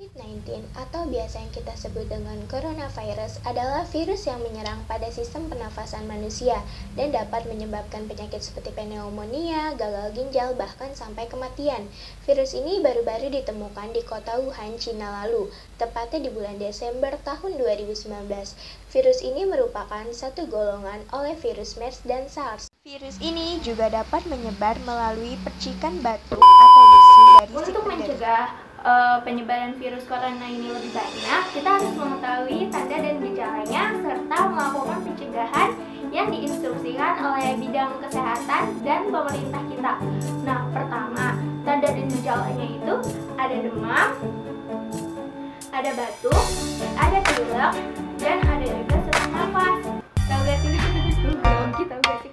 COVID-19 atau biasa yang kita sebut dengan coronavirus adalah virus yang menyerang pada sistem pernafasan manusia dan dapat menyebabkan penyakit seperti pneumonia, gagal ginjal, bahkan sampai kematian. Virus ini baru-baru ditemukan di kota Wuhan, Cina lalu, tepatnya di bulan Desember tahun 2019. Virus ini merupakan satu golongan oleh virus MERS dan SARS. Virus ini juga dapat menyebar melalui percikan batuk atau bersin dari Untuk mencegah penyebaran virus corona ini lebih banyak, kita harus mengetahui tanda dan gejalanya serta melakukan pencegahan yang diinstruksikan oleh bidang kesehatan dan pemerintah kita. Nah, pertama, tanda dan gejalanya itu ada demam, ada batuk, ada pilek, dan ada juga sesak nafas. Tahu gak sih? Kita sih.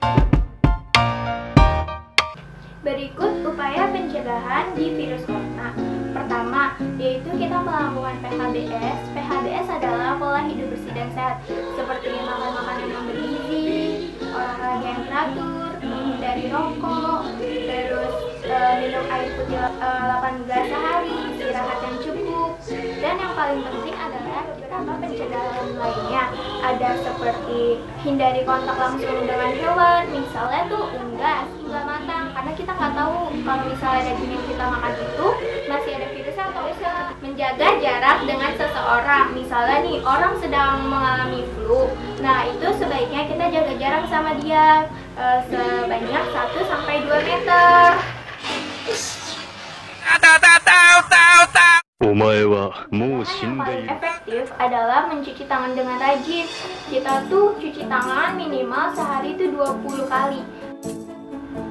Berikut upaya pencegahan di virus corona. Pertama, yaitu kita melakukan PHBS. PHBS adalah pola hidup bersih dan sehat, seperti makan makanan yang bergizi, olahraga yang teratur, menghindari rokok, terus minum air putih 8 gelas sehari, istirahat yang cukup, dan yang paling penting adalah beberapa pencegahan lainnya. Ada seperti hindari kontak langsung dengan hewan, misalnya tuh unggas hingga matang, karena kita nggak tahu kalau misalnya daging yang kita makan itu masih ada virusnya atau enggak. Menjaga jarak dengan seseorang, misalnya nih orang sedang mengalami flu, nah itu sebaiknya kita jaga jarak sama dia sebanyak 1-2 meter. Yang paling efektif adalah mencuci tangan dengan rajin. Kita tuh cuci tangan minimal sehari itu 20 kali.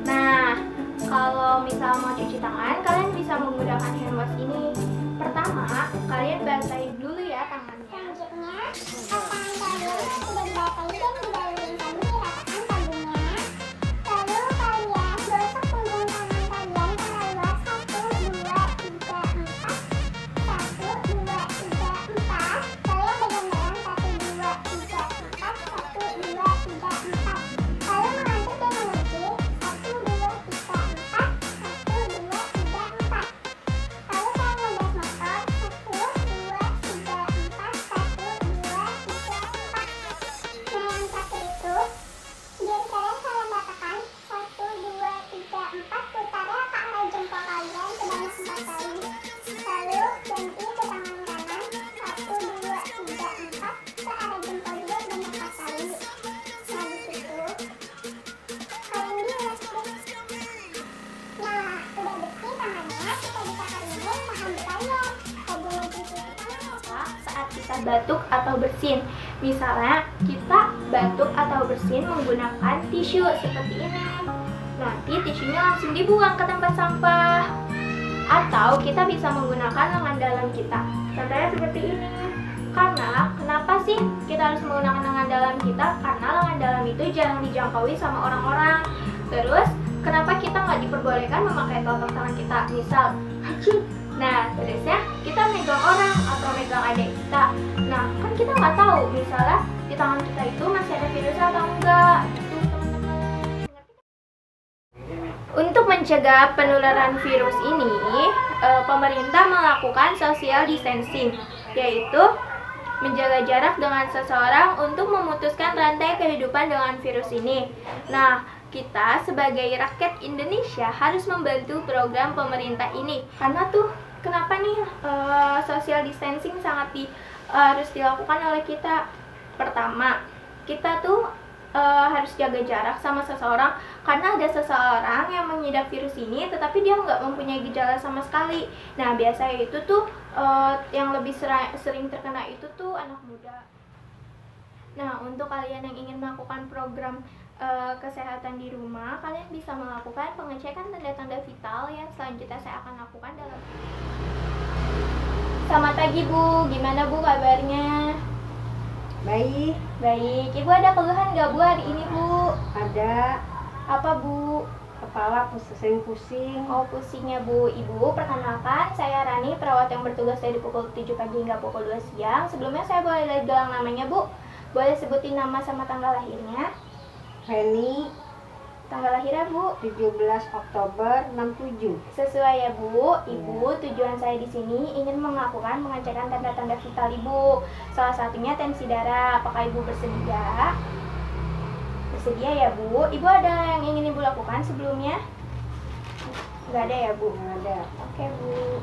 Nah, kalau misal mau cuci tangan, kalian bisa menggunakan hand wash ini. Pertama, kalian basahin dulu ya tangannya. Selanjutnya, tangan kalian sudah dibasahi dan didahului sambil diratakan sabunnya. Lalu kalian gosok punggung tangan kalian secara luas 1, 2, 3, 4. 1, 2, 3, 4. Kalian pegang dalam 1, 2, 3, 4. 1, 2, 3, 4. Lalu mengantuk dan menguji 1, 2, 3, 4. 1, 2, 3, 4. Lalu kalian membasuh motor 1, 2, 3, 4. 1, 2, 3, 4. Dengan terakhir itu, biar kalian katakan 1, 2, 3, 4. Putarnya ke arah jempol kalian sebanyak 4 kali. Lalu ganti ke tangan kanan 1, 2, 3, 4. Ke arah jempol juga sebanyak 4 kali. Nah, di situ kalian bilas deh. Nah, udah bersih tangannya, kita bisa keringin tahan di kalian. Sabunnya cuci tangan. Saat kita batuk atau bersin, misalnya kita batuk atau bersin menggunakan tisu seperti ini. Nanti tisunya langsung dibuang ke tempat sampah. Atau kita bisa menggunakan lengan dalam kita. Contohnya seperti ini. Karena kenapa sih kita harus menggunakan lengan dalam kita? Karena lengan dalam itu jarang dijangkaui sama orang-orang. Terus kenapa kita nggak diperbolehkan memakai telapak tangan kita? Misal, nah terusnya kita megang orang atau megang adik kita. Nah kan kita nggak tahu misalnya di tangan kita itu masih ada virus atau enggak. Gitu teman-teman. Untuk mencegah penularan virus ini, pemerintah melakukan social distancing, yaitu menjaga jarak dengan seseorang untuk memutuskan rantai kehidupan dengan virus ini. Nah, kita sebagai rakyat Indonesia harus membantu program pemerintah ini. Karena tuh, kenapa nih social distancing harus dilakukan oleh kita? Pertama, kita tuh harus jaga jarak sama seseorang karena ada seseorang yang mengidap virus ini tetapi dia nggak mempunyai gejala sama sekali. Nah biasanya itu tuh yang lebih sering terkena itu tuh anak muda. Nah untuk kalian yang ingin melakukan program kesehatan di rumah, kalian bisa melakukan pengecekan tanda-tanda vital yang selanjutnya saya akan lakukan dalam. Selamat pagi Bu, gimana Bu kabarnya? Baik, Baik, Ibu ada keluhan nggak Bu hari ini Bu? ada Apa Bu? Kepala sering pusing. Oh, pusingnya Bu. Ibu, perkenalkan saya Rani, perawat yang bertugas dari pukul 7 pagi hingga pukul 2 siang. Sebelumnya saya boleh galang namanya Bu? Boleh sebutin nama sama tanggal lahirnya? Reni, Tanggal lahirnya Bu? 17 Oktober 67. Sesuai ya Bu. Ibu, tujuan saya di sini ingin melakukan pengecekan tanda-tanda vital Ibu. Salah satunya tensi darah. Apakah Ibu bersedia? Bersedia ya Bu. Ibu ada yang ingin Ibu lakukan sebelumnya? Nggak ada ya Bu? Nggak ada. Oke Bu.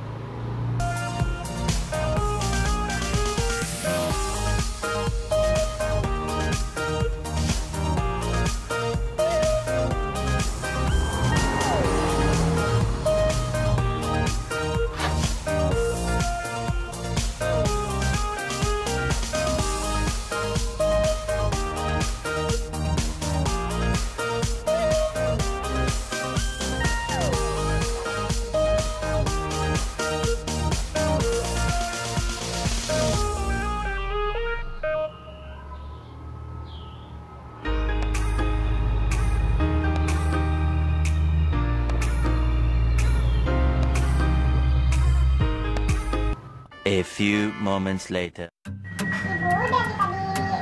A few moments later. Ibu,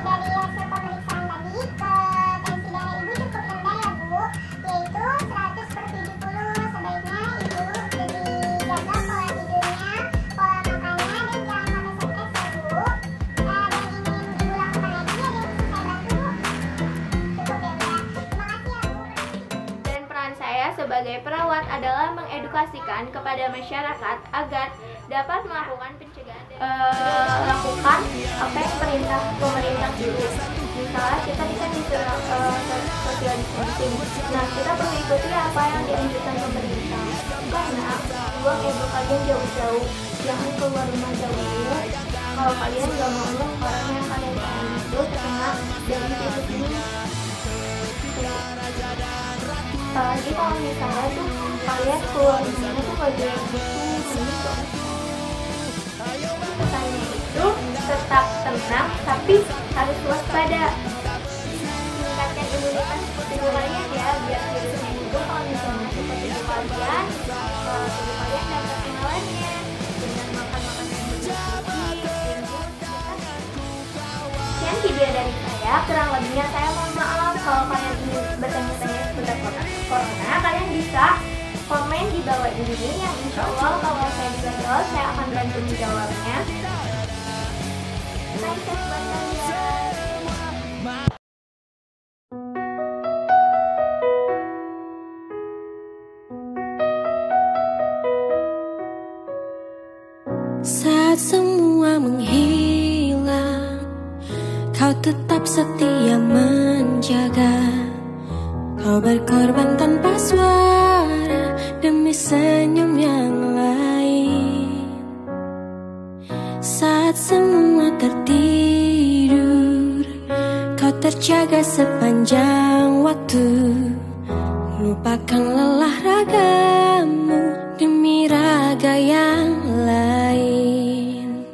dari hasil pemeriksaan tadi, tensi darah ibu cukup rendah ya Bu, yaitu 100/70. Sebaiknya ibu dijaga pola tidurnya, pola makannya, dan jangan pakai stres ya Bu. Dan ingin ibu lakukan lagi, ada yang bisa saya bantu Bu? Cukup ya Bu ya. Terima kasih ya Bu. Dan peran saya sebagai perawat adalah mengedukasikan kepada masyarakat agar dapat melakukan pencegahan lakukan apa yang perintah pemerintah dulu. Misalnya kita kan disuruh social distancing. Nah, kita perlu ikuti apa yang dianjurkan pemerintah. Karena buang ibu kalian jauh-jauh, jangan keluar rumah jauh. Kalau kalian nggak mau orang yang kalian sayang itu terkena dari virus ini. Apalagi kalau misalnya tuh kalian keluar rumahnya tuh kayak gitu. Pesannya itu tetap tenang tapi harus waspada. Tingkatkan imunitas tubuh kalian ya, biar virusnya itu kalau misalnya seperti tubuh kalian dapat mengelolannya dengan makan makanan yang bergizi. Sekian video dari saya, kurang lebihnya saya mohon maaf. Kalau kalian ingin bertanya-tanya seputar corona, kalian bisa komen di bawah ini yang insya Allah kalau saya bisa jawab, saya akan bantu menjawabnya. Sukses buat kalian. Saat semua menghilang, kau tetap setia menjaga. Kau berkorban tanpa suara demi senyum yang lain. Saat semua tertidur, kau terjaga sepanjang waktu. Lupakan lelah ragamu demi raga yang lain.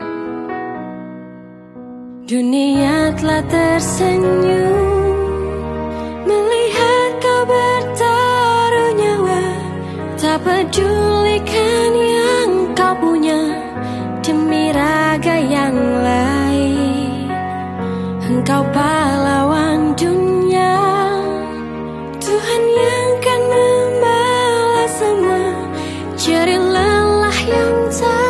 Dunia telah tersenyum melihat kau bertaruh nyawa. Tak pedulikan yang kau punya demi raga yang lain. Engkau pahlawan dunia, Tuhan yang kan membalas semua jerih lelah yang tak